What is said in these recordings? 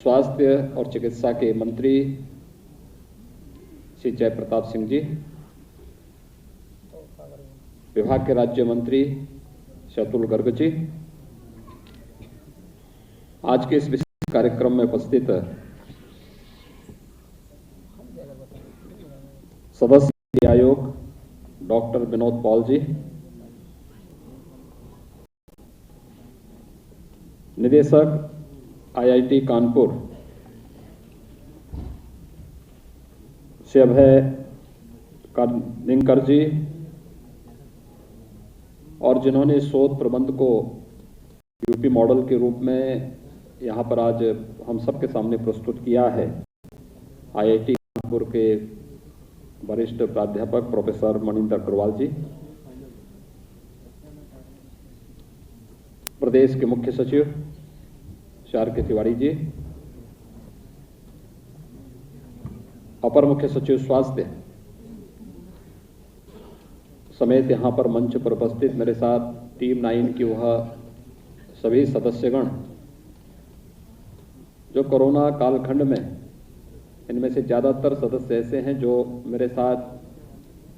स्वास्थ्य और चिकित्सा के मंत्री श्री जयप्रताप सिंह जी, विभाग के राज्य मंत्री श्री अतुल गर्ग जी, आज के इस विशेष कार्यक्रम में उपस्थित सदस्य नीति आयोग डॉक्टर विनोद पॉल जी, निदेशक IIT कानपुर श्री अभय निंकर जी, और जिन्होंने शोध प्रबंध को यूपी मॉडल के रूप में यहाँ पर आज हम सबके सामने प्रस्तुत किया है, IIT कानपुर के वरिष्ठ प्राध्यापक प्रोफेसर मनिंदर अग्रवाल जी, प्रदेश के मुख्य सचिव श्री R.K. तिवारी जी, अपर मुख्य सचिव स्वास्थ्य समेत यहाँ पर मंच पर उपस्थित मेरे साथ टीम 9 की वह सभी सदस्यगण जो कोरोना कालखंड में, इनमें से ज़्यादातर सदस्य ऐसे हैं जो मेरे साथ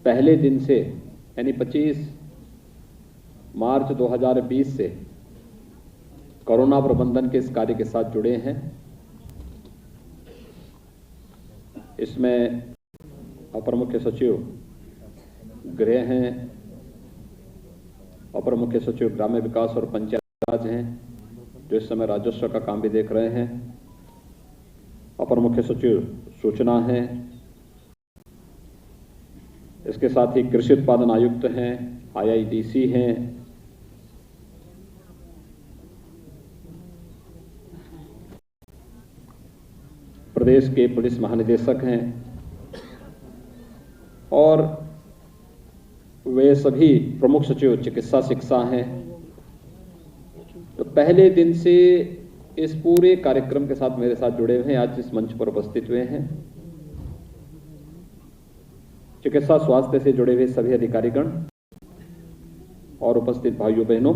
पहले दिन से यानी 25 मार्च 2020 से कोरोना प्रबंधन के इस कार्य के साथ जुड़े हैं। इसमें अपर मुख्य सचिव गृह हैं, अपर मुख्य सचिव ग्राम्य विकास और पंचायत राज हैं जो इस समय राजस्व का काम भी देख रहे हैं, अपर मुख्य सचिव सूचना हैं, इसके साथ ही कृषि उत्पादन आयुक्त हैं, IIDC हैं, प्रदेश के पुलिस महानिदेशक हैं, और वे सभी प्रमुख सचिव चिकित्सा शिक्षा हैं। तो पहले दिन से इस पूरे कार्यक्रम के साथ मेरे साथ जुड़े हुए हैं, आज इस मंच पर उपस्थित हुए हैं। चिकित्सा स्वास्थ्य से जुड़े हुए सभी अधिकारीगण और उपस्थित भाइयों बहनों,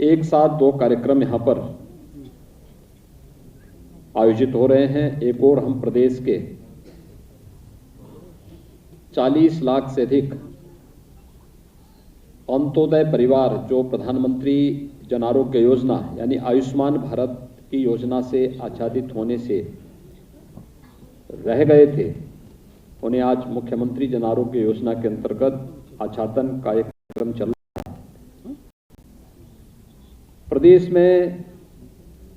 एक साथ 2 कार्यक्रम यहां पर आयोजित हो रहे हैं। एक और हम प्रदेश के 40 लाख से अधिक अंत्योदय परिवार जो प्रधानमंत्री जन आरोग्य योजना यानी आयुष्मान भारत की योजना से आच्छादित होने से रह गए थे, उन्हें आज मुख्यमंत्री जन आरोग्य योजना के अंतर्गत आच्छादन कार्यक्रम चल रहा है। प्रदेश में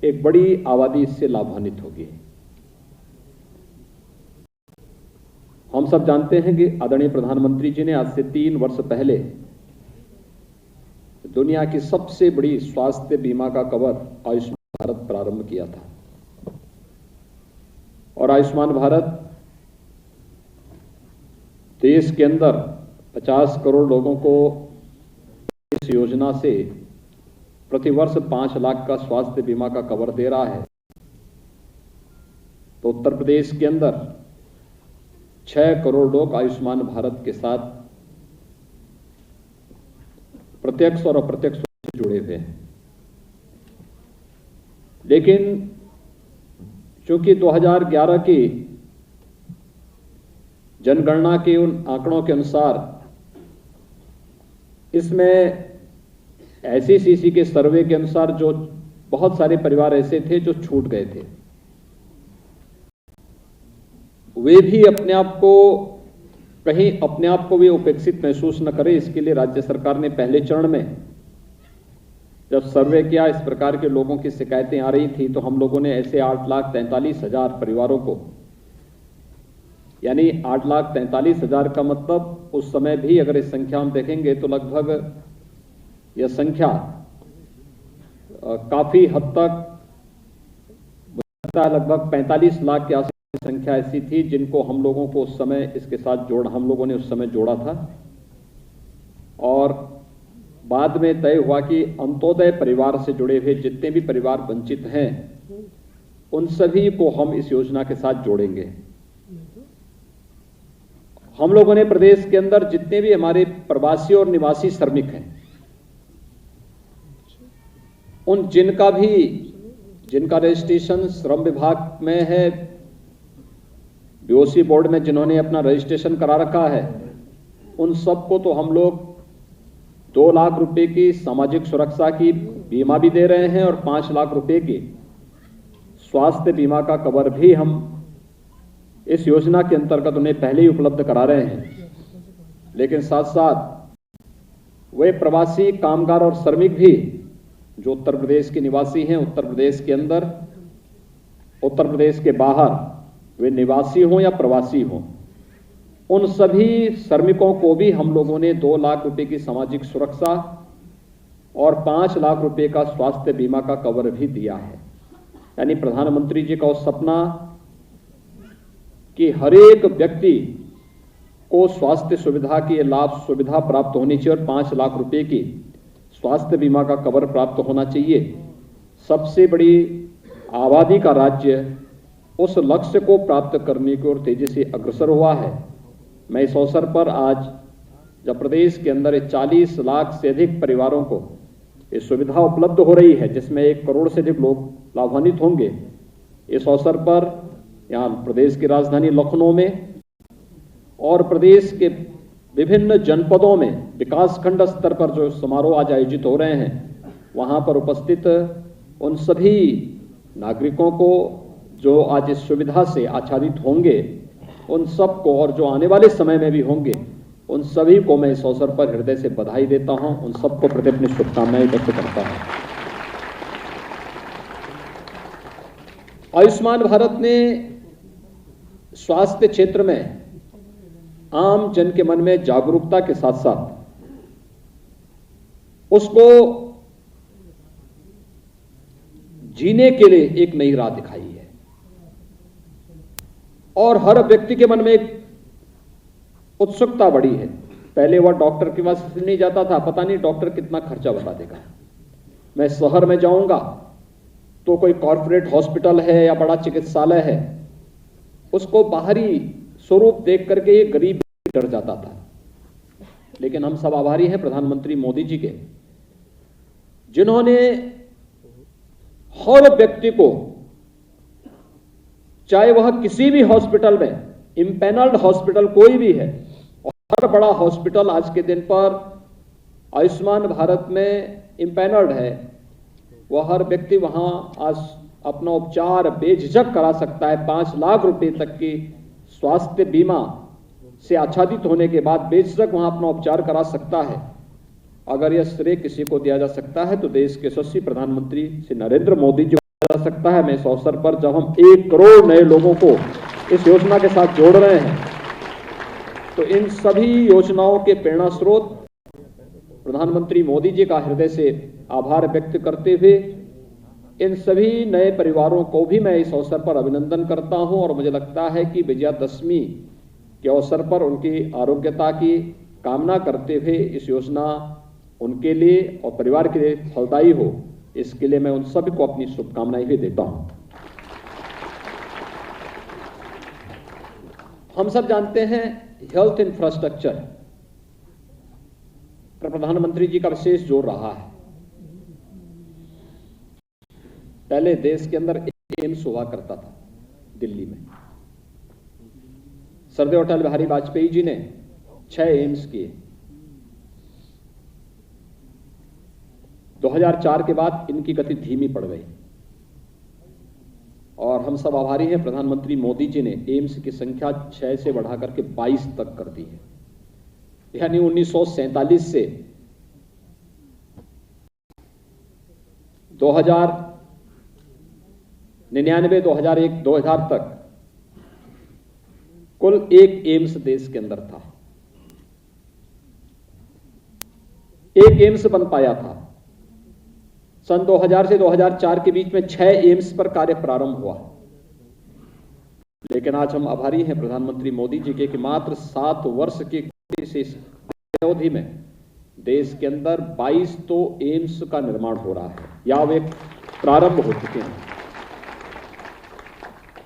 एक बड़ी आबादी इससे लाभान्वित होगी। हम सब जानते हैं कि आदरणीय प्रधानमंत्री जी ने आज से 3 वर्ष पहले दुनिया की सबसे बड़ी स्वास्थ्य बीमा का कवर आयुष्मान भारत प्रारंभ किया था, और आयुष्मान भारत देश के अंदर 50 करोड़ लोगों को इस योजना से प्रतिवर्ष 5 लाख का स्वास्थ्य बीमा का कवर दे रहा है। तो उत्तर प्रदेश के अंदर 6 करोड़ लोग आयुष्मान भारत के साथ प्रत्यक्ष और अप्रत्यक्ष रूप से जुड़े हुए हैं। लेकिन चूंकि 2011 की जनगणना के उन आंकड़ों के अनुसार इसमें ICCC के सर्वे के अनुसार जो बहुत सारे परिवार ऐसे थे जो छूट गए थे, वे भी अपने आप को वे उपेक्षित महसूस न करें, इसके लिए राज्य सरकार ने पहले चरण में जब सर्वे किया, इस प्रकार के लोगों की शिकायतें आ रही थी, तो हम लोगों ने ऐसे 8,43,000 परिवारों को, यानी 8,43,000 का मतलब उस समय भी अगर इस संख्या हम देखेंगे तो लगभग यह संख्या काफी हद तक लगभग 45 लाख के आसपास संख्या ऐसी थी जिनको हम लोगों को उस समय इसके साथ हम लोगों ने उस समय जोड़ा था। और बाद में तय हुआ कि अंत्योदय परिवार से जुड़े हुए जितने भी परिवार वंचित हैं उन सभी को हम इस योजना के साथ जोड़ेंगे। हम लोगों ने प्रदेश के अंदर जितने भी हमारे प्रवासी और निवासी श्रमिक हैं, उन जिनका भी जिनका रजिस्ट्रेशन श्रम विभाग में है, बीओसी बोर्ड में जिन्होंने अपना रजिस्ट्रेशन करा रखा है, उन सबको तो हम लोग 2 लाख रुपए की सामाजिक सुरक्षा की बीमा भी दे रहे हैं और 5 लाख रुपए की स्वास्थ्य बीमा का कवर भी हम इस योजना के अंतर्गत उन्हें पहले ही उपलब्ध करा रहे हैं। लेकिन साथ साथ वे प्रवासी कामगार और श्रमिक भी जो उत्तर प्रदेश के निवासी हैं, उत्तर प्रदेश के अंदर, उत्तर प्रदेश के बाहर, वे निवासी हों या प्रवासी हों, उन सभी श्रमिकों को भी हम लोगों ने 2 लाख रुपए की सामाजिक सुरक्षा और 5 लाख रुपए का स्वास्थ्य बीमा का कवर भी दिया है। यानी प्रधानमंत्री जी का वो सपना कि हर एक व्यक्ति को स्वास्थ्य सुविधा की लाभ सुविधा प्राप्त होनी चाहिए और 5 लाख रुपए की स्वास्थ्य बीमा का कवर प्राप्त होना चाहिए। सबसे बड़ी आबादी का राज्य उस लक्ष्य को प्राप्त करने की ओर तेजी से अग्रसर हुआ है। मैं इस अवसर पर आज जब प्रदेश के अंदर 40 लाख से अधिक परिवारों को ये सुविधा उपलब्ध हो रही है, जिसमें 1 करोड़ से अधिक लोग लाभान्वित होंगे, इस अवसर पर यहाँ प्रदेश की राजधानी लखनऊ में और प्रदेश के विभिन्न जनपदों में विकासखंड स्तर पर जो समारोह आज आयोजित हो रहे हैं, वहां पर उपस्थित उन सभी नागरिकों को जो आज इस सुविधा से आच्छादित होंगे, उन सबको और जो आने वाले समय में भी होंगे, उन सभी को मैं इस अवसर पर हृदय से बधाई देता हूं। उन सबको प्रति अपनी शुभकामनाएं व्यक्त करता हूं। आयुष्मान भारत ने स्वास्थ्य क्षेत्र में आम जन के मन में जागरूकता के साथ साथ उसको जीने के लिए एक नई राह दिखाई है और हर व्यक्ति के मन में एक उत्सुकता बढ़ी है। पहले वह डॉक्टर के पास नहीं जाता था, पता नहीं डॉक्टर कितना खर्चा बता देगा। मैं शहर में जाऊंगा तो कोई कॉर्पोरेट हॉस्पिटल है या बड़ा चिकित्सालय है, उसको बाहरी स्वरूप देख करके ये गरीब डर जाता था। लेकिन हम सब आभारी हैं प्रधानमंत्री मोदी जी के, जिन्होंने हर व्यक्ति को, चाहे वह किसी भी हॉस्पिटल में, इंपैनल्ड हॉस्पिटल कोई भी है, और हर बड़ा हॉस्पिटल आज के दिन पर आयुष्मान भारत में इंपैनल्ड है, वह हर व्यक्ति वहां आज अपना उपचार बेझिझक करा सकता है। 5 लाख रुपए तक की स्वास्थ्य बीमा से आच्छादित होने के बाद बेझिझक वहां अपना उपचार करा सकता है। अगर यह श्रेय किसी को दिया जा सकता है तो देश के यशस्वी प्रधानमंत्री श्री नरेंद्र मोदी जी को दिया जा सकता है। मैं इस अवसर पर जब हम 1 करोड़ नए लोगों को इस योजना के साथ जोड़ रहे हैं, तो इन सभी योजनाओं के प्रेरणा स्रोत प्रधानमंत्री मोदी जी का हृदय से आभार व्यक्त करते हुए इन सभी नए परिवारों को भी मैं इस अवसर पर अभिनंदन करता हूं। और मुझे लगता है कि विजयादशमी के अवसर पर उनकी आरोग्यता की कामना करते हुए इस योजना उनके लिए और परिवार के लिए फलदायी हो, इसके लिए मैं उन सभी को अपनी शुभकामनाएं भी देता हूं। हम सब जानते हैं हेल्थ इंफ्रास्ट्रक्चर पर प्रधानमंत्री जी का विशेष जोर रहा है। पहले देश के अंदर एम्स हुआ करता था दिल्ली में। सरदेव अटल बिहारी वाजपेयी जी ने 6 एम्स किए। 2004 के बाद इनकी गति धीमी पड़ गई और हम सब आभारी हैं प्रधानमंत्री मोदी जी ने एम्स की संख्या 6 से बढ़ाकर के 22 तक कर दी है। यानी 1947 से 1999, 2001, 2000 तक कुल 1 एम्स देश के अंदर था। 1 एम्स बन पाया था। सन 2000 से 2004 के बीच में 6 एम्स पर कार्य प्रारंभ हुआ। लेकिन आज हम आभारी हैं प्रधानमंत्री मोदी जी के कि मात्र 7 वर्ष की अवधि में देश के अंदर 22 तो एम्स का निर्माण हो रहा है या वे प्रारंभ हो चुके हैं।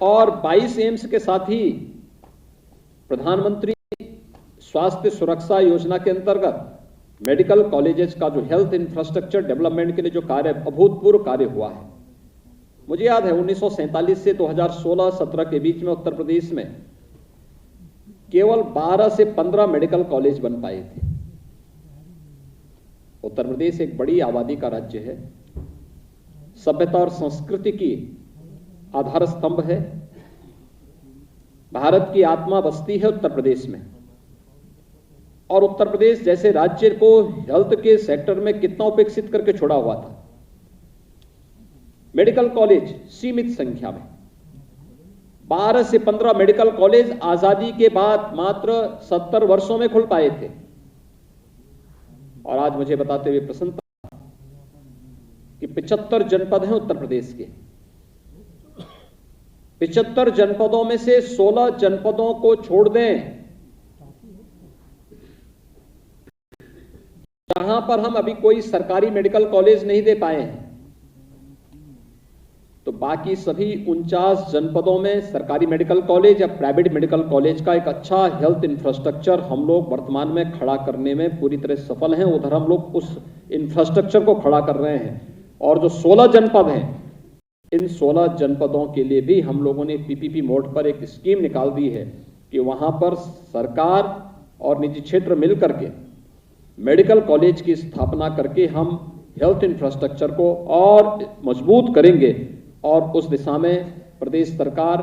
और 22 एम्स के साथ ही प्रधानमंत्री स्वास्थ्य सुरक्षा योजना के अंतर्गत मेडिकल कॉलेजेस का जो हेल्थ इंफ्रास्ट्रक्चर डेवलपमेंट के लिए जो कार्य अभूतपूर्व कार्य हुआ है, मुझे याद है 1947 से 2016-17 के बीच में उत्तर प्रदेश में केवल 12 से 15 मेडिकल कॉलेज बन पाए थे। उत्तर प्रदेश एक बड़ी आबादी का राज्य है, सभ्यता और संस्कृति की आधार स्तंभ है, भारत की आत्मा बसती है उत्तर प्रदेश में। और उत्तर प्रदेश जैसे राज्य को हेल्थ के सेक्टर में कितना उपेक्षित करके छोड़ा हुआ था। मेडिकल कॉलेज सीमित संख्या में, 12 से 15 मेडिकल कॉलेज आजादी के बाद मात्र 70 वर्षों में खुल पाए थे। और आज मुझे बताते हुए प्रसन्नता कि 75 जनपद हैं उत्तर प्रदेश के। 75 जनपदों में से 16 जनपदों को छोड़ दें जहां पर हम अभी कोई सरकारी मेडिकल कॉलेज नहीं दे पाए हैं, तो बाकी सभी 49 जनपदों में सरकारी मेडिकल कॉलेज या प्राइवेट मेडिकल कॉलेज का एक अच्छा हेल्थ इंफ्रास्ट्रक्चर हम लोग वर्तमान में खड़ा करने में पूरी तरह सफल हैं। उधर हम लोग उस इंफ्रास्ट्रक्चर को खड़ा कर रहे हैं। और जो 16 जनपद हैं, इन 16 जनपदों के लिए भी हम लोगों ने पीपीपी मोड पर एक स्कीम निकाल दी है कि वहां पर सरकार और निजी क्षेत्र मिलकर के मेडिकल कॉलेज की स्थापना करके हम हेल्थ इंफ्रास्ट्रक्चर को और मजबूत करेंगे। और उस दिशा में प्रदेश सरकार,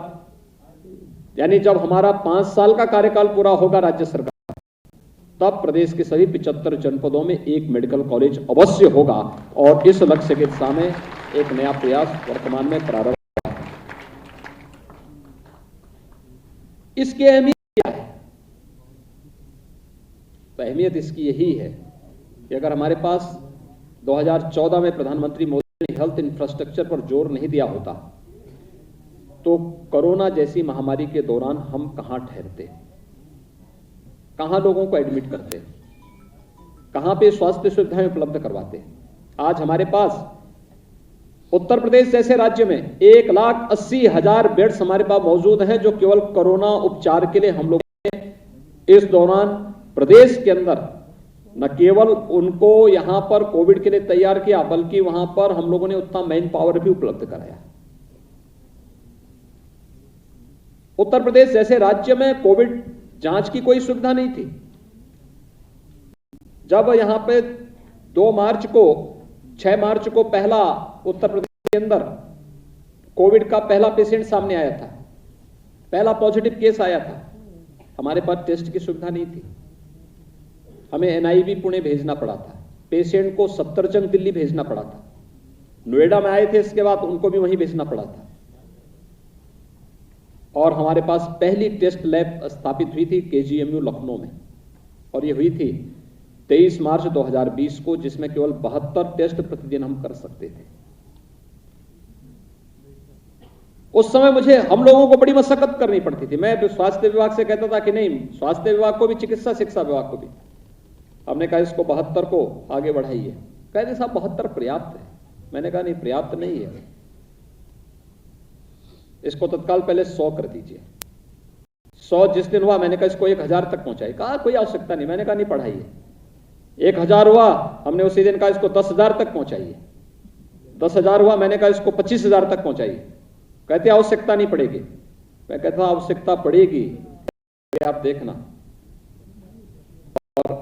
यानी जब हमारा 5 साल का कार्यकाल पूरा होगा राज्य सरकार, तब प्रदेश के सभी 75 जनपदों में एक मेडिकल कॉलेज अवश्य होगा। और इस लक्ष्य के दिशा में एक नया प्रयास वर्तमान में प्रारंभ हुआ है। इसकी अहमियत क्या है? तो अहमियत इसकी यही है कि अगर हमारे पास 2014 में प्रधानमंत्री मोदी ने हेल्थ इंफ्रास्ट्रक्चर पर जोर नहीं दिया होता, तो कोरोना जैसी महामारी के दौरान हम कहां ठहरते, कहां लोगों को एडमिट करते, कहां पे स्वास्थ्य सुविधाएं उपलब्ध करवाते। आज हमारे पास उत्तर प्रदेश जैसे राज्य में 1,80,000 बेड्स हमारे पास मौजूद हैं, जो केवल कोरोना उपचार के लिए हम लोगों ने इस दौरान प्रदेश के अंदर न केवल उनको यहां पर कोविड के लिए तैयार किया, बल्कि वहां पर हम लोगों ने उतना मैन पावर भी उपलब्ध कराया। उत्तर प्रदेश जैसे राज्य में कोविड जांच की कोई सुविधा नहीं थी। जब यहां पे 6 मार्च को पहला उत्तर प्रदेश के अंदर कोविड का पहला पेशेंट सामने आया था, पहला पॉजिटिव केस आया था, हमारे पास टेस्ट की सुविधा नहीं थी। हमें एनआईवी पुणे भेजना पड़ा था, पेशेंट को सफदरजंग दिल्ली भेजना पड़ा था, नोएडा में आए थे, इसके बाद उनको भी वहीं भेजना पड़ा था। और हमारे पास पहली टेस्ट लैब स्थापित हुई थी केजीएमयू लखनऊ में, और ये हुई थी 23 मार्च 2020 को, जिसमें केवल 72 टेस्ट प्रतिदिन हम कर सकते थे। उस समय हम लोगों को बड़ी मशक्कत करनी पड़ती थी। मैं स्वास्थ्य विभाग से कहता था कि नहीं, स्वास्थ्य विभाग को भी, चिकित्सा शिक्षा विभाग को भी। हमने कहा इसको 72 को आगे बढ़ाइए। कहते साहब 72 पर्याप्त है। मैंने कहा नहीं, पर्याप्त नहीं है, इसको तत्काल पहले 100 कर दीजिए। 100 जिस दिन हुआ, मैंने कहा इसको 1000 तक पहुंचाइए। कहा कोई आवश्यकता नहीं। मैंने कहा नहीं, बढ़ाइए। 1000 हुआ, हमने उसी दिन कहा इसको 10,000 तक पहुंचाइए। 10,000 हुआ, मैंने कहा इसको 25,000 तक पहुंचाइए। कहते आवश्यकता नहीं पड़ेगी। मैं कहता आवश्यकता पड़ेगी, आप देखना। और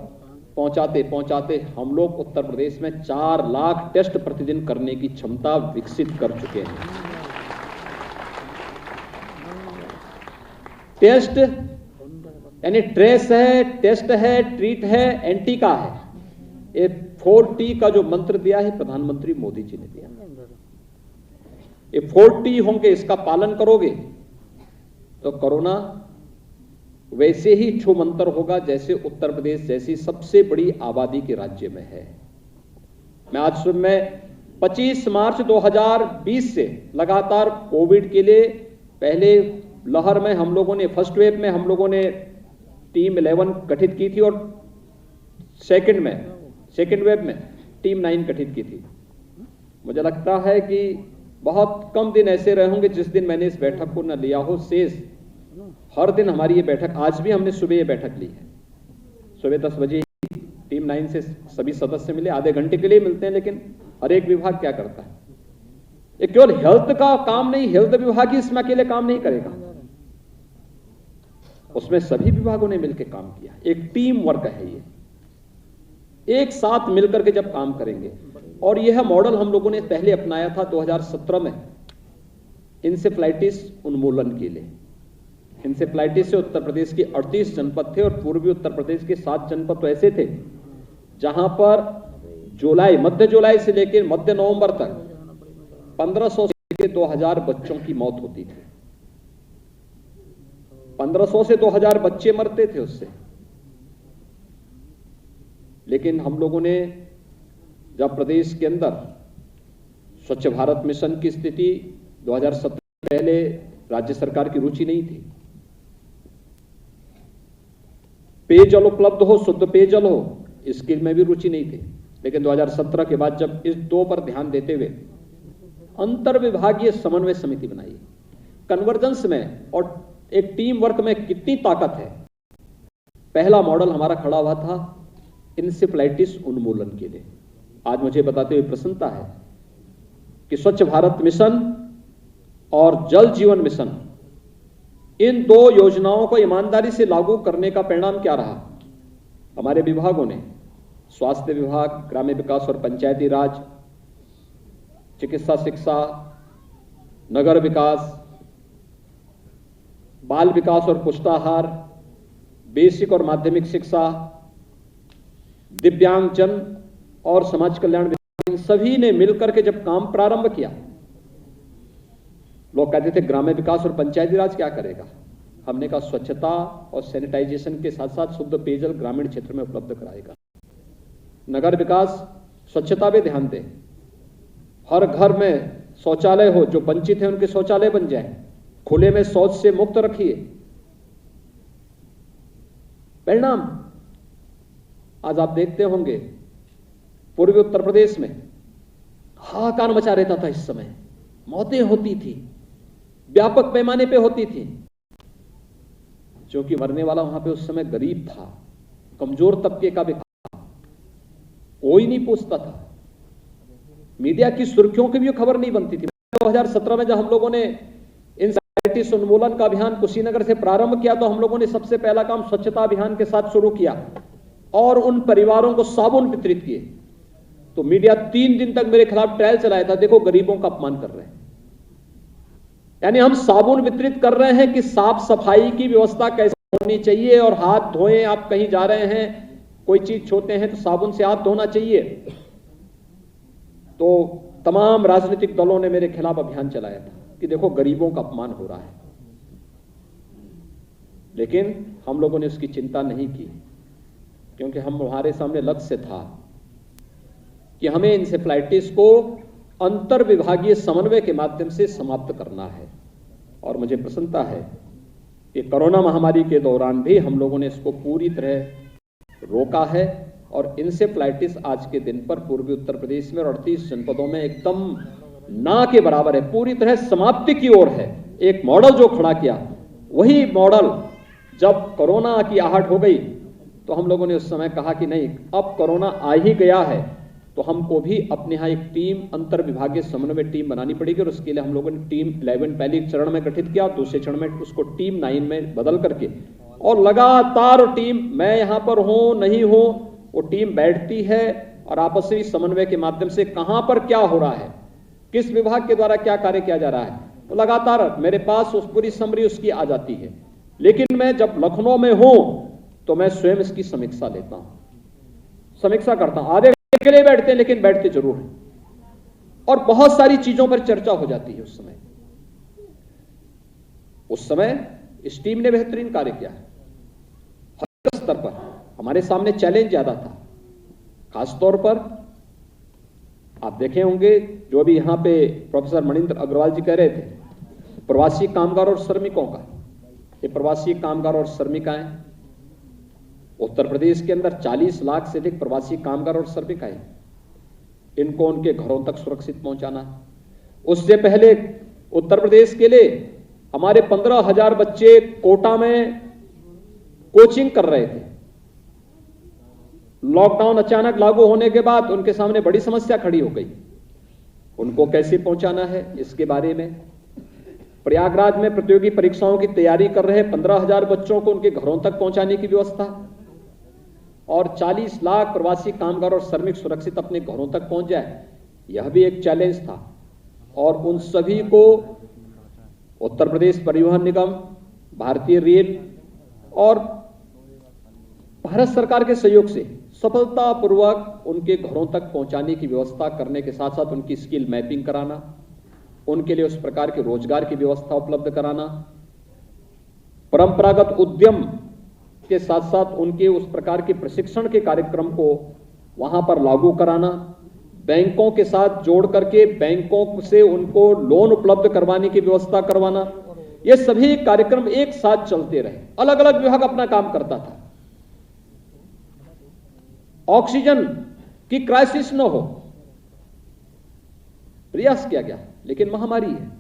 पहुंचाते पहुंचाते हम लोग उत्तर प्रदेश में 4 लाख टेस्ट प्रतिदिन करने की क्षमता विकसित कर चुके हैं। टेस्ट यानी ट्रेस है, टेस्ट है, ट्रीट है, एंटी का है। ये 4T का जो मंत्र दिया है प्रधानमंत्री मोदी जी ने दिया। ये 4T होंगे, इसका पालन करोगे तो कोरोना वैसे ही छू मंतर होगा जैसे उत्तर प्रदेश जैसी सबसे बड़ी आबादी के राज्य में है। मैं आज सुबह में 25 मार्च 2020 से लगातार कोविड के लिए पहले लहर में हम लोगों ने, फर्स्ट वेव में हम लोगों ने टीम 11 गठित की थी, और सेकेंड वेव में टीम 9 गठित की थी। मुझे लगता है कि बहुत कम दिन ऐसे रहे होंगे जिस दिन मैंने इस बैठक को न लिया हो। शेष हर दिन हमारी ये बैठक, आज भी हमने सुबह ये बैठक ली है। सुबह 10 बजे टीम 9 से सभी सदस्य मिले, आधे घंटे के लिए मिलते हैं, लेकिन हर एक विभाग क्या करता है, ये केवल हेल्थ का काम नहीं, हेल्थ विभाग ही इसमें अकेले काम नहीं करेगा, उसमें सभी विभागों ने मिलकर काम किया, एक टीम वर्क है ये, एक साथ मिलकर के जब काम करेंगे। और यह मॉडल हम लोगों ने पहले अपनाया था 2017 में इंसेफ्लाइटिस उन्मूलन के लिए। इंसेफ्लाइटिस से उत्तर प्रदेश के 38 जनपद थे और पूर्वी उत्तर प्रदेश के 7 जनपद तो ऐसे थे जहां पर मध्य जुलाई से लेकर मध्य नवंबर तक 1500 से 2000 बच्चों की मौत होती थी। 1500 से 2000 बच्चे मरते थे उससे। लेकिन हम लोगों ने जब प्रदेश के अंदर स्वच्छ भारत मिशन की स्थिति 2017 पहले राज्य सरकार की रुचि नहीं थी, पेयजल उपलब्ध हो, शुद्ध पेयजल हो, इसके में भी रुचि नहीं थी। लेकिन 2017 के बाद जब इस दो पर ध्यान देते हुए अंतर विभागीय समन्वय समिति बनाई, कन्वर्जेंस में और एक टीम वर्क में कितनी ताकत है। पहला मॉडल हमारा खड़ा हुआ था इंसेफ्लाइटिस उन्मूलन के लिए। आज मुझे बताते हुए प्रसन्नता है कि स्वच्छ भारत मिशन और जल जीवन मिशन, इन दो योजनाओं को ईमानदारी से लागू करने का परिणाम क्या रहा। हमारे विभागों ने, स्वास्थ्य विभाग, ग्राम्य विकास और पंचायती राज, चिकित्सा शिक्षा, नगर विकास, बाल विकास और पुष्टाहार, बेसिक और माध्यमिक शिक्षा, दिव्यांगजन और समाज कल्याण विभाग, इन सभी ने मिलकर के जब काम प्रारंभ किया, लोग कहते थे ग्राम्य विकास और पंचायती राज क्या करेगा। हमने कहा स्वच्छता और सैनिटाइजेशन के साथ साथ शुद्ध पेयजल ग्रामीण क्षेत्र में उपलब्ध कराएगा। नगर विकास, स्वच्छता पे ध्यान दें, हर घर में शौचालय हो, जो वंचित है उनके शौचालय बन जाए, खुले में शौच से मुक्त रखिए। परिणाम आज आप देखते होंगे पूर्वी उत्तर प्रदेश में हाहाकार मचा रहता था। इस समय मौतें होती थी, व्यापक पैमाने पे होती थी, क्योंकि मरने वाला वहां पे उस समय गरीब था, कमजोर तबके का भी था, कोई नहीं पूछता था, मीडिया की सुर्खियों की भी खबर नहीं बनती थी। 2017 में जब हम लोगों ने इंसेफ्लाइटिस उन्मूलन का अभियान कुशीनगर से प्रारंभ किया तो हम लोगों ने सबसे पहला काम स्वच्छता अभियान के साथ शुरू किया और उन परिवारों को साबुन वितरित किए। तो मीडिया 3 दिन तक मेरे खिलाफ ट्रायल चलाया था, देखो गरीबों का अपमान कर रहे हैं। यानी हम साबुन वितरित कर रहे हैं कि साफ सफाई की व्यवस्था कैसे होनी चाहिए और हाथ धोएं, आप कहीं जा रहे हैं, कोई चीज छूते हैं तो साबुन से हाथ धोना चाहिए। तो तमाम राजनीतिक दलों ने मेरे खिलाफ अभियान चलाया था कि देखो गरीबों का अपमान हो रहा है। लेकिन हम लोगों ने उसकी चिंता नहीं की, क्योंकि हमारे सामने लक्ष्य था कि हमें इंसेफ्लाइटिस को अंतर विभागीय समन्वय के माध्यम से समाप्त करना है। और मुझे प्रसन्नता है कि कोरोना महामारी के दौरान भी हम लोगों ने इसको पूरी तरह रोका है और इंसेफ्लाइटिस आज के दिन पर पूर्वी उत्तर प्रदेश में 38 जनपदों में एकदम ना के बराबर है, पूरी तरह समाप्ति की ओर है। एक मॉडल जो खड़ा किया, वही मॉडल जब कोरोना की आहट हो गई तो हम लोगों ने उस समय कहा कि नहीं, अब कोरोना आ ही गया है तो हमको भी अपने यहाँ एक टीम, अंतर विभागीय समन्वय टीम बनानी पड़ेगी। और उसके लिए हम लोगों ने टीम 11 पहले चरण में गठित किया, दूसरे चरण में उसको टीम 9 में बदल करके, और लगातार टीम, मैं यहाँ पर हूं नहीं हूं, वो टीम बैठती है और आपसी समन्वय के माध्यम से कहां पर क्या हो रहा है, किस विभाग के द्वारा क्या कार्य किया जा रहा है, तो लगातार मेरे पास उस पूरी समरी उसकी आ जाती है। लेकिन मैं जब लखनऊ में हूं तो मैं स्वयं इसकी समीक्षा लेता हूं, समीक्षा करता हूं। आधे घंटे के लिए बैठते हैं लेकिन बैठते जरूर हैं और बहुत सारी चीजों पर चर्चा हो जाती है। उस समय इस टीम ने बेहतरीन कार्य किया है। हर स्तर पर हमारे सामने चैलेंज ज्यादा था, खासतौर पर आप देखे होंगे जो भी यहां पे प्रोफेसर मणिंद्र अग्रवाल जी कह रहे थे, प्रवासी कामगार और श्रमिकों का। ये प्रवासी कामगार और श्रमिकाएं, उत्तर प्रदेश के अंदर 40 लाख से अधिक प्रवासी कामगार और श्रमिकाएं, इनको उनके घरों तक सुरक्षित पहुंचाना। उससे पहले उत्तर प्रदेश के लिए हमारे 15,000 बच्चे कोटा में कोचिंग कर रहे थे। लॉकडाउन अचानक लागू होने के बाद उनके सामने बड़ी समस्या खड़ी हो गई। उनको कैसे पहुंचाना है इसके बारे में। प्रयागराज में प्रतियोगी परीक्षाओं की तैयारी कर रहे 15,000 बच्चों को उनके घरों तक पहुंचाने की व्यवस्था, और 40 लाख प्रवासी कामगार और श्रमिक सुरक्षित अपने घरों तक पहुंच जाए, यह भी एक चैलेंज था। और उन सभी को उत्तर प्रदेश परिवहन निगम, भारतीय रेल और भारत सरकार के सहयोग से सफलतापूर्वक उनके घरों तक पहुंचाने की व्यवस्था करने के साथ साथ उनकी स्किल मैपिंग कराना, उनके लिए उस प्रकार के रोजगार की व्यवस्था उपलब्ध कराना, परंपरागत उद्यम के साथ साथ उनके उस प्रकार के प्रशिक्षण के कार्यक्रम को वहां पर लागू कराना, बैंकों के साथ जोड़ करके बैंकों से उनको लोन उपलब्ध करवाने की व्यवस्था करवाना, ये सभी कार्यक्रम एक साथ चलते रहे। अलग अलग विभाग अपना काम करता था। ऑक्सीजन की क्राइसिस न हो, प्रयास किया गया, लेकिन महामारी है,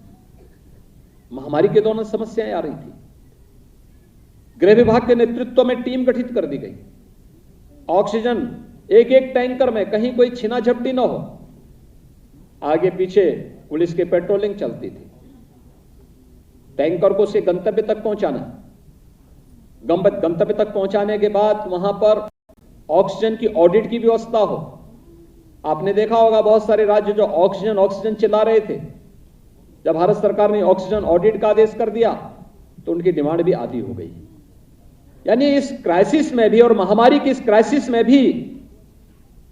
महामारी के दौरान समस्याएं आ रही थी। गृह विभाग के नेतृत्व में टीम गठित कर दी गई। ऑक्सीजन एक एक टैंकर में कहीं कोई छीना झपटी न हो, आगे पीछे पुलिस की पेट्रोलिंग चलती थी। टैंकर को से गंतव्य तक पहुंचाना, गंतव्य तक पहुंचाने के बाद वहां पर ऑक्सीजन की ऑडिट की व्यवस्था हो। आपने देखा होगा बहुत सारे राज्य जो ऑक्सीजन चिल्ला रहे थे, जब भारत सरकार ने ऑक्सीजन ऑडिट का आदेश कर दिया तो उनकी डिमांड भी आधी हो गई। यानी इस क्राइसिस में भी और महामारी की इस क्राइसिस में भी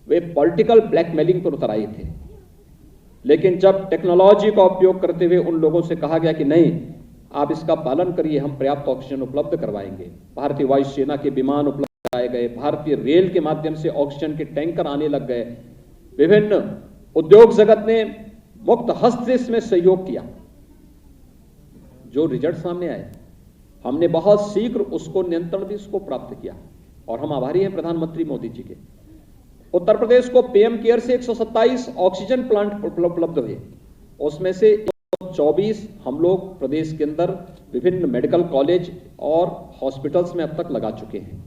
वे पॉलिटिकल ब्लैकमेलिंग पर उतर आए थे। लेकिन जब टेक्नोलॉजी का उपयोग करते हुए उन लोगों से कहा गया कि नहीं, आप इसका पालन करिए, हम पर्याप्त ऑक्सीजन उपलब्ध करवाएंगे, भारतीय वायुसेना के विमान उपलब्ध कराए गए, भारतीय रेल के माध्यम से ऑक्सीजन के टैंकर आने लग गए, विभिन्न उद्योग जगत ने मुक्त हस्त से इसमें सहयोग किया। जो रिजल्ट सामने आए, हमने बहुत शीघ्र उसको नियंत्रण भी उसको प्राप्त किया, और हम आभारी हैं प्रधानमंत्री मोदी जी के। उत्तर प्रदेश को पीएम केयर से 127 ऑक्सीजन प्लांट उपलब्ध हुए, उसमें से 124 हम लोग प्रदेश के अंदर विभिन्न मेडिकल कॉलेज और हॉस्पिटल्स में अब तक लगा चुके हैं।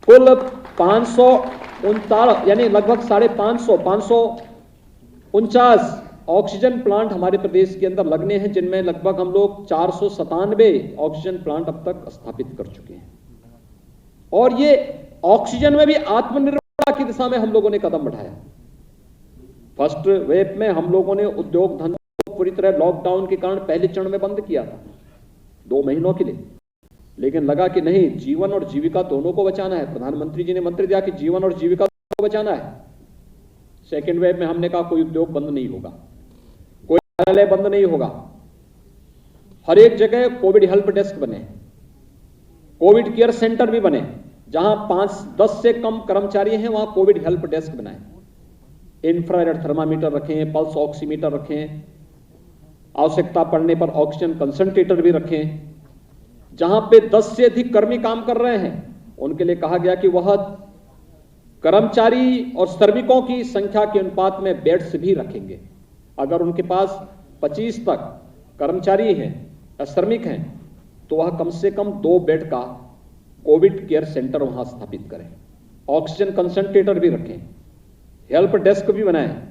कुल 549 यानी लगभग 549 ऑक्सीजन प्लांट हमारे प्रदेश के अंदर लगने हैं, जिनमें लगभग हम लोग 497 ऑक्सीजन प्लांट अब तक स्थापित कर चुके हैं। और ये ऑक्सीजन में भी आत्मनिर्भरता की दिशा में हम लोगों ने कदम बढ़ाया। फर्स्ट वेव में हम लोगों ने उद्योग धंधे को पूरी तरह लॉकडाउन के कारण पहले चरण में बंद किया था 2 महीनों के लिए, लेकिन लगा कि नहीं, जीवन और जीविका दोनों को बचाना है। प्रधानमंत्री जी ने मंत्र दिया कि जीवन और जीविका को बचाना है। सेकेंड वेव में हमने कहा कोई उद्योग बंद नहीं होगा, कोई कार्यालय बंद नहीं होगा, हर एक जगह कोविड हेल्प डेस्क बने, कोविड केयर सेंटर भी बने, जहां 5-10 से कम कर्मचारी हैं वहां कोविड हेल्प डेस्क बनाए, इंफ्रारेड थर्मामीटर रखें, पल्स ऑक्सीमीटर रखें, आवश्यकता पड़ने पर ऑक्सीजन कंसंट्रेटर भी रखें। जहां पे 10 से अधिक कर्मी काम कर रहे हैं उनके लिए कहा गया कि वह कर्मचारी और श्रमिकों की संख्या के अनुपात में बेड्स भी रखेंगे। अगर उनके पास 25 तक कर्मचारी हैं या श्रमिक हैं तो वह कम से कम 2 बेड का कोविड केयर सेंटर वहां स्थापित करें, ऑक्सीजन कंसंट्रेटर भी रखें, हेल्प डेस्क भी बनाएं।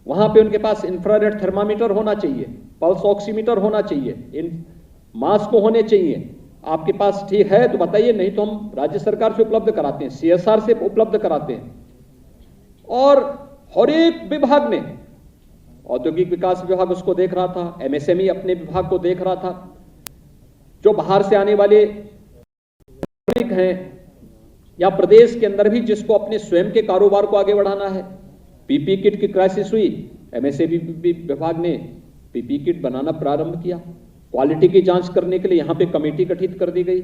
वहां पे उनके पास इंफ्रारेड थर्मामीटर होना चाहिए, पल्स ऑक्सीमीटर होना चाहिए, मास्क होने चाहिए। आपके पास ठीक है तो बताइए, नहीं तो हम राज्य सरकार से उपलब्ध कराते हैं, सीएसआर से उपलब्ध कराते हैं। और हर एक विभाग ने, औद्योगिक विकास विभाग उसको देख रहा था, एमएसएमई अपने विभाग को देख रहा था, जो बाहर से आने वाले श्रमिक हैं या प्रदेश के अंदर भी जिसको अपने स्वयं के कारोबार को आगे बढ़ाना है। पीपी किट की क्राइसिस हुई, एमएसएमई विभाग ने पीपी किट बनाना प्रारंभ किया, क्वालिटी की जांच करने के लिए यहां पे कमेटी गठित कर दी गई।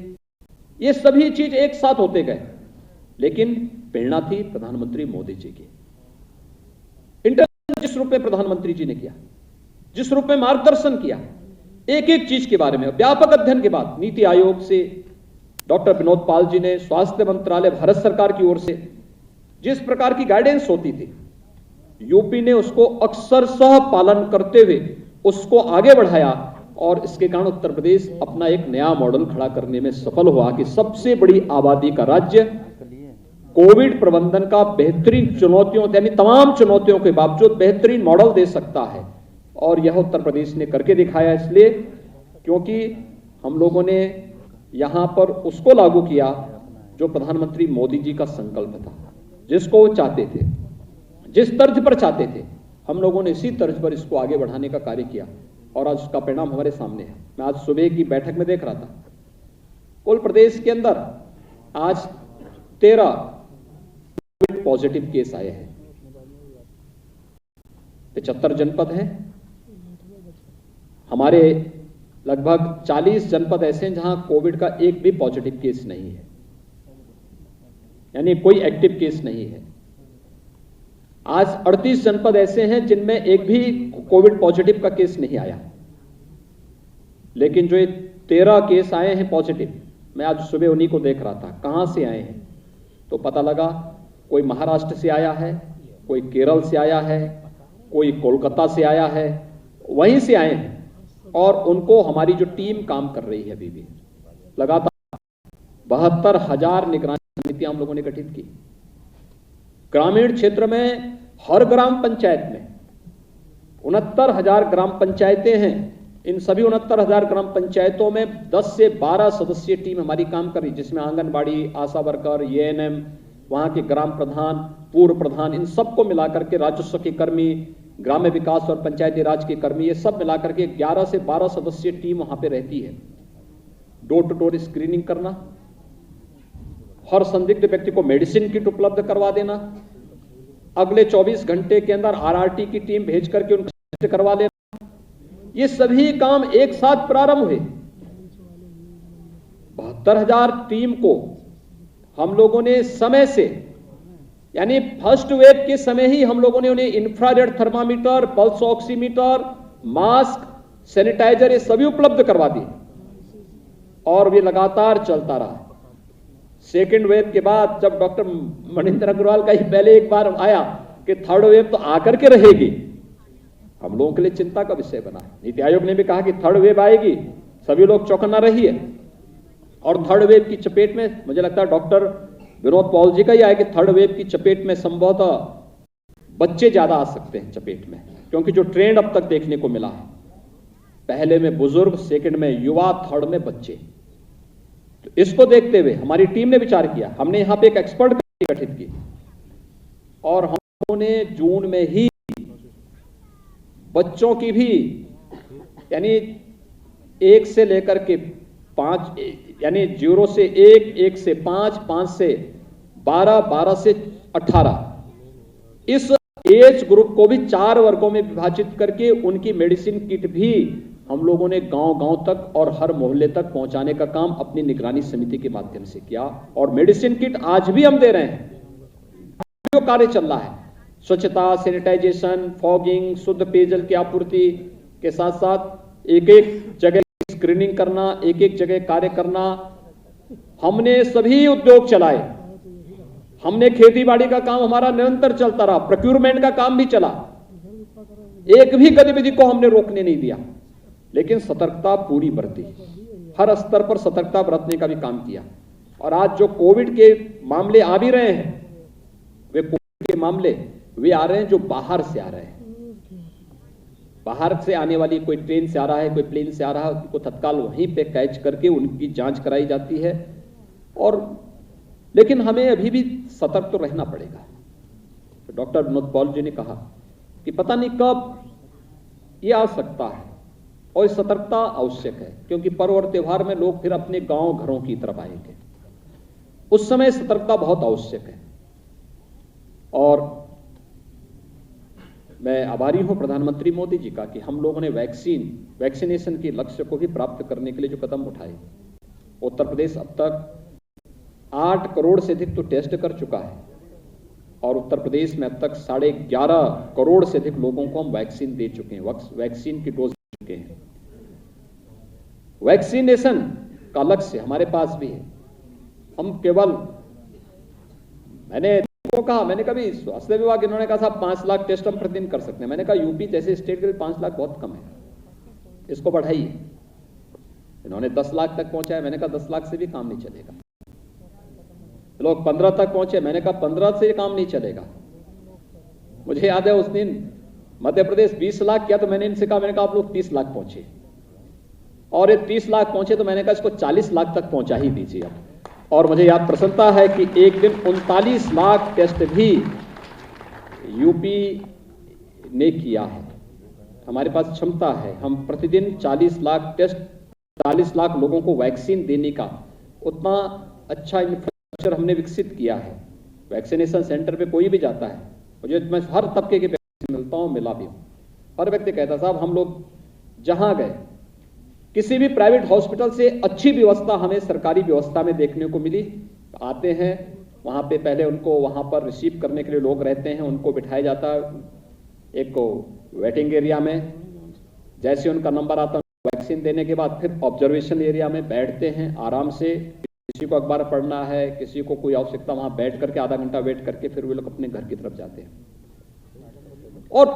ये सभी चीज एक साथ होते गए, लेकिन प्रेरणा थी प्रधानमंत्री मोदी जी की। इंटरनेट जिस रूप में प्रधानमंत्री जी ने किया, जिस रूप में मार्गदर्शन किया, एक एक चीज के बारे में व्यापक अध्ययन के बाद नीति आयोग से डॉक्टर विनोद पाल जी ने, स्वास्थ्य मंत्रालय भारत सरकार की ओर से जिस प्रकार की गाइडेंस होती थी, यूपी ने उसको अक्षरशः पालन करते हुए उसको आगे बढ़ाया। और इसके कारण उत्तर प्रदेश अपना एक नया मॉडल खड़ा करने में सफल हुआ कि सबसे बड़ी आबादी का राज्य कोविड प्रबंधन का बेहतरीन चुनौतियों यानी तमाम चुनौतियों के बावजूद बेहतरीन मॉडल दे सकता है। और यह उत्तर प्रदेश ने करके दिखाया, इसलिए क्योंकि हम लोगों ने यहां पर उसको लागू किया जो प्रधानमंत्री मोदी जी का संकल्प था, जिसको वो चाहते थे, जिस तर्ज पर चाहते थे, हम लोगों ने इसी तर्ज पर इसको आगे बढ़ाने का कार्य किया और आज उसका परिणाम हमारे सामने है। मैं आज सुबह की बैठक में देख रहा था, कुल प्रदेश के अंदर आज 13 कोविड पॉजिटिव केस आए हैं, 75 जनपद हैं। हमारे लगभग 40 जनपद ऐसे हैं जहां कोविड का एक भी पॉजिटिव केस नहीं है, यानी कोई एक्टिव केस नहीं है। आज 38 जनपद ऐसे हैं जिनमें एक भी कोविड पॉजिटिव का केस नहीं आया, लेकिन जो ये 13 केस आए हैं पॉजिटिव, मैं आज सुबह उन्हीं को देख रहा था। कहां से आए हैं तो पता लगा कोई महाराष्ट्र से आया है, कोई केरल से आया है, कोई कोलकाता से आया है, वहीं से आए हैं। और उनको हमारी जो टीम काम कर रही है अभी भी लगातार 72,000 निगरानी समितियां हम लोगों ने गठित की। ग्रामीण क्षेत्र में हर ग्राम पंचायत में 69,000 ग्राम पंचायतें हैं। इन सभी 69,000 ग्राम पंचायतों में 10 से 12 सदस्यीय टीम हमारी काम कर रही, जिसमें आंगनबाड़ी, आशा वर्कर, एएनएम, वहां के ग्राम प्रधान, पूर्व प्रधान, इन सबको मिलाकर के राजस्व के कर्मी, ग्राम्य विकास और पंचायती राज के कर्मी, ये सब मिलाकर के 11 से 12 सदस्यीय टीम वहां पे रहती है। डोर टू डोर स्क्रीनिंग करना, हर संदिग्ध व्यक्ति को मेडिसिन किट उपलब्ध करवा देना, अगले 24 घंटे के अंदर आरआरटी की टीम भेज करके उनको टेस्ट करवा लेना, ये सभी काम एक साथ प्रारंभ हुए। 72,000 टीम को हम लोगों ने समय से, यानी फर्स्ट वेव के समय ही हम लोगों ने उन्हें infrared thermometer, pulse oximeter, mask, sanitiser, ये सभी उपलब्ध करवा दिए और ये लगातार चलता रहा। सेकेंड वेव के बाद जब डॉक्टर मनिंदर अग्रवाल का ही पहले एक बार आया कि थर्ड वेव तो आकर के रहेगी, हम लोगों के लिए चिंता का विषय बना है। नीति आयोग ने भी कहा कि थर्ड वेव आएगी, सभी लोग चौकन्ना रहिए। और थर्ड वेव की चपेट में मुझे लगता है डॉक्टर विनोद पॉल जी का ही आया कि थर्ड वेव की चपेट में संभवतः बच्चे ज्यादा आ सकते हैं चपेट में, क्योंकि जो ट्रेंड अब तक देखने को मिला है, पहले में बुजुर्ग, सेकंड में युवा, थर्ड में बच्चे। तो इसको देखते हुए हमारी टीम ने विचार किया, हमने यहां पे एक एक्सपर्ट कमेटी गठित की और हमने जून में ही बच्चों की भी, यानी 1 से लेकर के 5, यानी 0 से 1, 1 से 5, 5 से 12, 12 से 18, इस एज ग्रुप को भी 4 वर्गों में विभाजित करके उनकी मेडिसिन किट भी हम लोगों ने गांव-गांव तक और हर मोहल्ले तक पहुंचाने का काम अपनी निगरानी समिति के माध्यम से किया। और मेडिसिन किट आज भी हम दे रहे हैं, जो कार्य चल रहा है, स्वच्छता, सैनिटाइजेशन, फॉगिंग, शुद्ध पेयजल की आपूर्ति के साथ साथ एक एक जगह स्क्रीनिंग करना, एक एक जगह कार्य करना। हमने सभी उद्योग चलाए, हमने खेती बाड़ी का काम हमारा निरंतर चलता रहा, प्रोक्यूरमेंट का काम भी चला, एक भी गतिविधि को हमने रोकने नहीं दिया, लेकिन सतर्कता पूरी बरती, हर स्तर पर सतर्कता बरतने का भी काम किया। और आज जो कोविड के मामले आ भी रहे हैं, वे कोविड के मामले वे आ रहे हैं जो बाहर से आ रहे हैं। बाहर से आने वाली, कोई ट्रेन से आ रहा है, कोई प्लेन से आ रहा है, उनको तत्काल वहीं पे कैच करके उनकी जांच कराई जाती है। और लेकिन हमें अभी भी सतर्क तो रहना पड़ेगा। तो डॉक्टर विनोद पॉल जी ने कहा कि पता नहीं कब ये आ सकता है और सतर्कता आवश्यक है, क्योंकि पर्व और त्योहार में लोग फिर अपने गांव घरों की तरफ आएंगे, उस समय सतर्कता बहुत आवश्यक है। और मैं आभारी हूं प्रधानमंत्री मोदी जी का कि हम लोगों ने वैक्सीनेशन के लक्ष्य को भी प्राप्त करने के लिए जो कदम उठाए। उत्तर प्रदेश अब तक 8 करोड़ से अधिक तो टेस्ट कर चुका है और उत्तर प्रदेश में अब तक 11.5 करोड़ से अधिक लोगों को हम वैक्सीन दे चुके हैं, वैक्सीन की डोज दे चुके हैं। वैक्सीनेशन का लक्ष्य हमारे पास भी है। हम केवल, मैंने कभी स्वास्थ्य विभाग, इन्होंने कहा साहब 5 लाख टेस्ट हम प्रतिदिन कर सकते हैं। मैंने कहा यूपी जैसे स्टेट के लिए 5 लाख बहुत कम है, इसको बढ़ाइए। इन्होंने 10 लाख तक पहुंचाया, मैंने कहा 10 लाख से भी काम नहीं चलेगा। लोग 15 तक पहुंचे। मैंने कहा 15 से काम नहीं चलेगा। मुझे याद है उस दिन मध्य प्रदेश 20 लाख किया तो मैंने इनसे कहा, मैंने कहा आप लोग 30 लाख पहुंचे, और ये 30 लाख पहुंचे तो मैंने कहा इसको 40 लाख तक पहुंचा ही दीजिए आप। और मुझे याद प्रसन्नता है कि एक दिन 39 लाख टेस्ट भी यूपी ने किया है। हमारे पास क्षमता है, हम प्रतिदिन 40 लाख टेस्ट, 40 लाख लोगों को वैक्सीन देने का उतना अच्छा इंफ्रास्ट्रक्चर हमने विकसित किया है। वैक्सीनेशन सेंटर पे कोई भी जाता है, मुझे मैं हर तबके के व्यक्ति से मिलता हूं, मिला भी हूं, हर व्यक्ति कहता साहब हम लोग जहां गए किसी भी प्राइवेट हॉस्पिटल से अच्छी व्यवस्था हमें सरकारी व्यवस्था में देखने को मिली। आते हैं वहां पे, पहले उनको वहां पर रिसीव करने के लिए लोग रहते हैं, उनको बिठाया जाता है एक वेटिंग एरिया में। जैसे उनका नंबर आता है वैक्सीन देने के बाद फिर ऑब्जर्वेशन एरिया में बैठते हैं आराम से। किसी को अखबार पढ़ना है, किसी को कोई आवश्यकता, वहां बैठ करके आधा घंटा वेट करके फिर वे लोग अपने घर की तरफ जाते हैं। और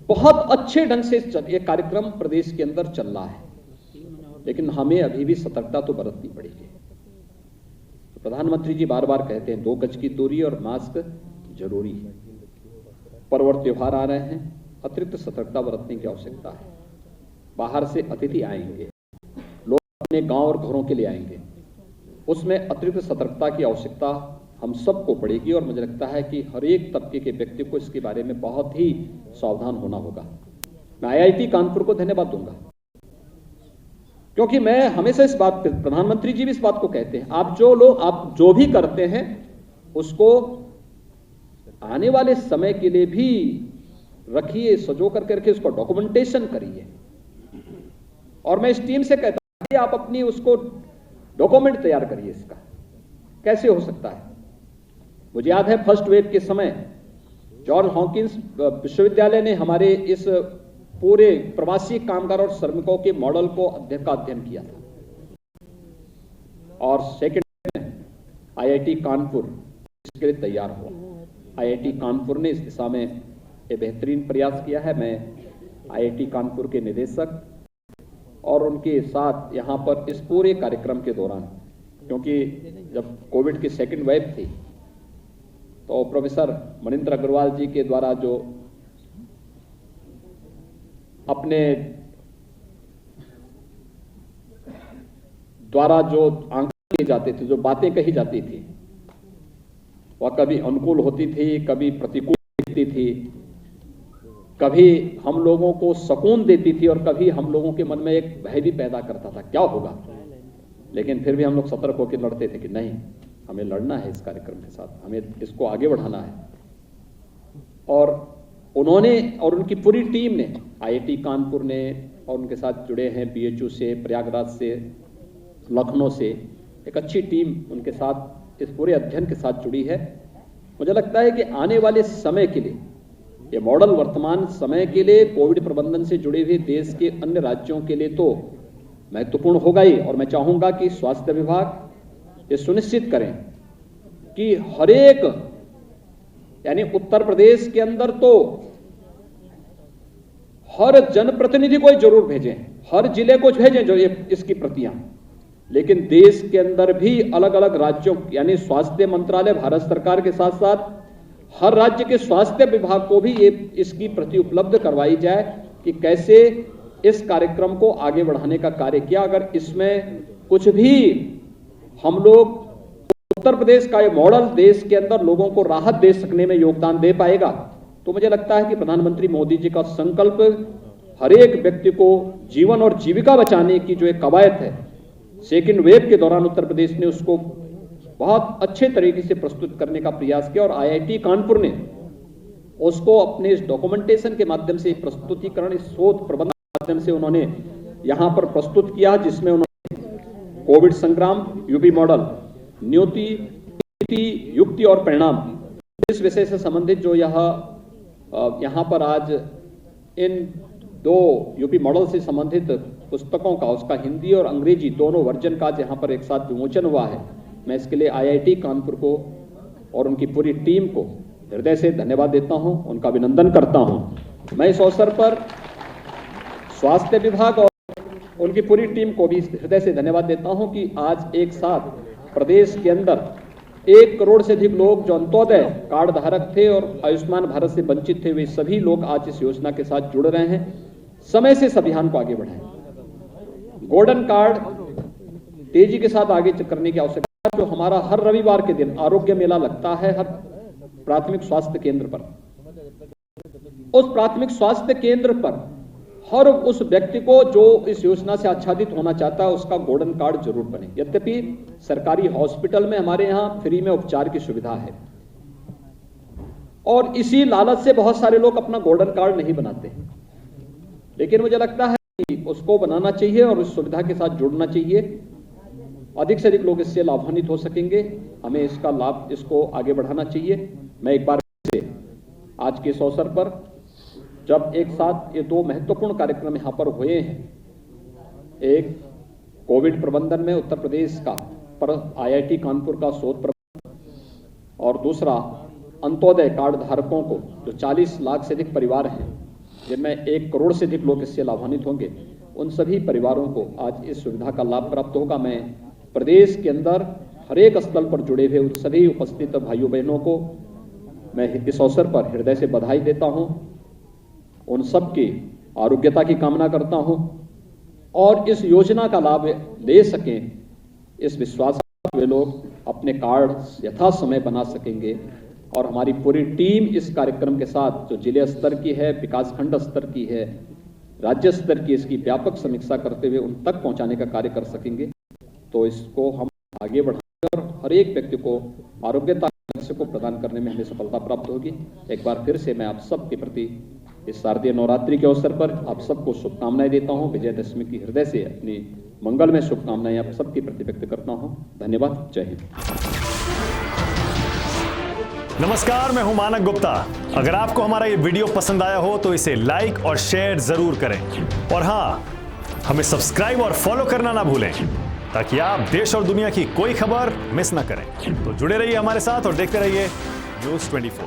बहुत अच्छे ढंग से ये कार्यक्रम प्रदेश के अंदर चल रहा है, लेकिन हमें अभी भी सतर्कता तो बरतनी पड़ेगी। तो प्रधानमंत्री जी बार बार कहते हैं 2 गज की दूरी और मास्क जरूरी है। पर्व और त्योहार आ रहे हैं, अतिरिक्त सतर्कता बरतने की आवश्यकता है। बाहर से अतिथि आएंगे, लोग अपने गांव और घरों के लिए आएंगे, उसमें अतिरिक्त सतर्कता की आवश्यकता हम सबको पड़ेगी। और मुझे लगता है कि हर एक तबके के व्यक्ति को इसके बारे में बहुत ही सावधान होना होगा। मैं IIT कानपुर को धन्यवाद दूंगा, क्योंकि मैं हमेशा इस बात पे, प्रधानमंत्री जी भी इस बात को कहते हैं, आप जो भी करते हैं उसको आने वाले समय के लिए भी रखिए, सजो करके रखिए, उसको डॉक्यूमेंटेशन करिए। और मैं इस टीम से कहता हूं कि आप अपनी उसको डॉक्यूमेंट तैयार करिए। इसका कैसे हो सकता है? मुझे याद है फर्स्ट वेव के समय जॉर्ज हॉकिंस विश्वविद्यालय ने हमारे इस पूरे प्रवासी कामगार और श्रमिकों के मॉडल को अध्ययन किया था। और सेकंड में IIT कानपुर इसके लिए तैयार हुआ। IIT कानपुर ने इस दिशा में एक बेहतरीन प्रयास किया है। मैं IIT कानपुर के निदेशक और उनके साथ यहाँ पर इस पूरे कार्यक्रम के दौरान, क्योंकि जब कोविड की सेकंड वेव थी तो प्रोफेसर मनिंदर अग्रवाल जी के द्वारा जो अपने द्वारा जो आंकड़े किए जाते थे, जो बातें कही जाती थी, वह कभी अनुकूल होती थी, कभी प्रतिकूल दिखती थी, कभी हम लोगों को सुकून देती थी और कभी हम लोगों के मन में एक भय भी पैदा करता था क्या होगा। लेकिन फिर भी हम लोग सतर्क होकर लड़ते थे कि नहीं, हमें लड़ना है इस कार्यक्रम के साथ, हमें इसको आगे बढ़ाना है। और उन्होंने और उनकी पूरी टीम ने, IIT कानपुर ने और उनके साथ जुड़े हैं BHU से, प्रयागराज से, लखनऊ से, एक अच्छी टीम उनके साथ इस पूरे अध्ययन के साथ जुड़ी है। मुझे लगता है कि आने वाले समय के लिए ये मॉडल वर्तमान समय के लिए कोविड प्रबंधन से जुड़े हुए देश के अन्य राज्यों के लिए तो महत्वपूर्ण होगा ही। और मैं चाहूंगा कि स्वास्थ्य विभाग ये सुनिश्चित करें कि हर एक, यानी उत्तर प्रदेश के अंदर तो हर जनप्रतिनिधि को जरूर भेजें, हर जिले को भेजें जो ये इसकी प्रतियां, लेकिन देश के अंदर भी अलग अलग राज्यों, यानी स्वास्थ्य मंत्रालय भारत सरकार के साथ साथ हर राज्य के स्वास्थ्य विभाग को भी ये इसकी प्रति उपलब्ध करवाई जाए कि कैसे इस कार्यक्रम को आगे बढ़ाने का कार्य किया। अगर इसमें कुछ भी हम लोग, उत्तर प्रदेश का ये मॉडल देश के अंदर लोगों को राहत दे सकने में योगदान दे पाएगा, तो मुझे लगता है कि प्रधानमंत्री मोदी जी का संकल्प हर एक व्यक्ति को जीवन और जीविका बचाने की जो एक कवायद है, सेकेंड वेव के दौरान उत्तर प्रदेश ने उसको बहुत अच्छे तरीके से प्रस्तुत करने का प्रयास किया। और IIT कानपुर ने उसको अपने इस डॉक्यूमेंटेशन के माध्यम से, प्रस्तुतिकरण, इस शोध प्रबंध के माध्यम से उन्होंने यहां पर प्रस्तुत किया, जिसमें उन्होंने कोविड संग्राम यूपी मॉडल, नीति, युक्ति और परिणाम, इस विषय से संबंधित जो यहाँ पर आज इन 2 यूपी मॉडल से संबंधित पुस्तकों का, उसका हिंदी और अंग्रेजी दोनों वर्जन का आज यहाँ पर एक साथ विमोचन हुआ है। मैं इसके लिए IIT कानपुर को और उनकी पूरी टीम को हृदय से धन्यवाद देता हूं, उनका अभिनंदन करता हूं। मैं इस अवसर पर स्वास्थ्य विभाग और उनकी पूरी टीम को भी हृदय से धन्यवाद देता हूं कि आज एक साथ प्रदेश के अंदर 1 करोड़ से अधिक लोग जो अंत्योदय कार्ड धारक थे और आयुष्मान भारत से वंचित थे, वे सभी लोग आज इस योजना के साथ जुड़ रहे हैं। समय से इस अभियान को आगे बढ़ाएं। गोल्डन कार्ड तेजी के साथ आगे करने की आवश्यकता है। जो हमारा हर रविवार के दिन आरोग्य मेला लगता है हर प्राथमिक स्वास्थ्य केंद्र पर, उस प्राथमिक स्वास्थ्य केंद्र पर हर उस व्यक्ति को जो इस योजना से आच्छादित होना चाहता है उसका गोल्डन कार्ड जरूर बने। यद्यपि सरकारी हॉस्पिटल में हमारे यहां फ्री में उपचार की सुविधा है और इसी लालच से बहुत सारे लोग अपना गोल्डन कार्ड नहीं बनाते, लेकिन मुझे लगता है कि उसको बनाना चाहिए और इस सुविधा के साथ जुड़ना चाहिए। अधिक से अधिक लोग इससे लाभान्वित हो सकेंगे। हमें इसका लाभ, इसको आगे बढ़ाना चाहिए। मैं एक बार से आज के इस अवसर पर, जब एक साथ ये 2 महत्वपूर्ण कार्यक्रम यहां पर हुए हैं, एक कोविड प्रबंधन में उत्तर प्रदेश का पर IIT कानपुर का शोध प्रबंधन और दूसरा अंत्योदय कार्ड धारकों को, जो 40 लाख से अधिक परिवार हैं जिनमें 1 करोड़ से अधिक लोग इससे लाभान्वित होंगे, उन सभी परिवारों को आज इस सुविधा का लाभ प्राप्त होगा। मैं प्रदेश के अंदर हर एक स्थल पर जुड़े हुए उन सभी उपस्थित भाइयों बहनों को मैं इस अवसर पर हृदय से बधाई देता हूं, उन सब की आरोग्यता की कामना करता हूं और इस योजना का लाभ ले सकें, इस विश्वास से वे लोग अपने कार्ड यथा समय बना सकेंगे। और हमारी पूरी टीम इस कार्यक्रम के साथ, जो जिले स्तर की है, विकासखंड स्तर की है, राज्य स्तर की, इसकी व्यापक समीक्षा करते हुए उन तक पहुंचाने का कार्य कर सकेंगे। तो इसको हम आगे बढ़ाकर हर एक व्यक्ति को आरोग्यता लक्ष्य को प्रदान करने में हमें सफलता प्राप्त होगी। एक बार फिर से मैं आप सबके प्रति इस शारदीय नवरात्रि के अवसर पर आप सबको शुभकामनाएं देता हूं। विजयदशमी की हृदय से अपनी मंगलमय शुभकामनाएं आप सबके प्रति व्यक्त करता हूं। धन्यवाद। जय हिंद। नमस्कार, मैं हूं मानक गुप्ता। अगर आपको हमारा ये वीडियो पसंद आया हो तो इसे लाइक और शेयर जरूर करें और हाँ, हमें सब्सक्राइब और फॉलो करना ना भूलें ताकि आप देश और दुनिया की कोई खबर मिस ना करें। तो जुड़े रहिए हमारे साथ और देखते रहिए News 24।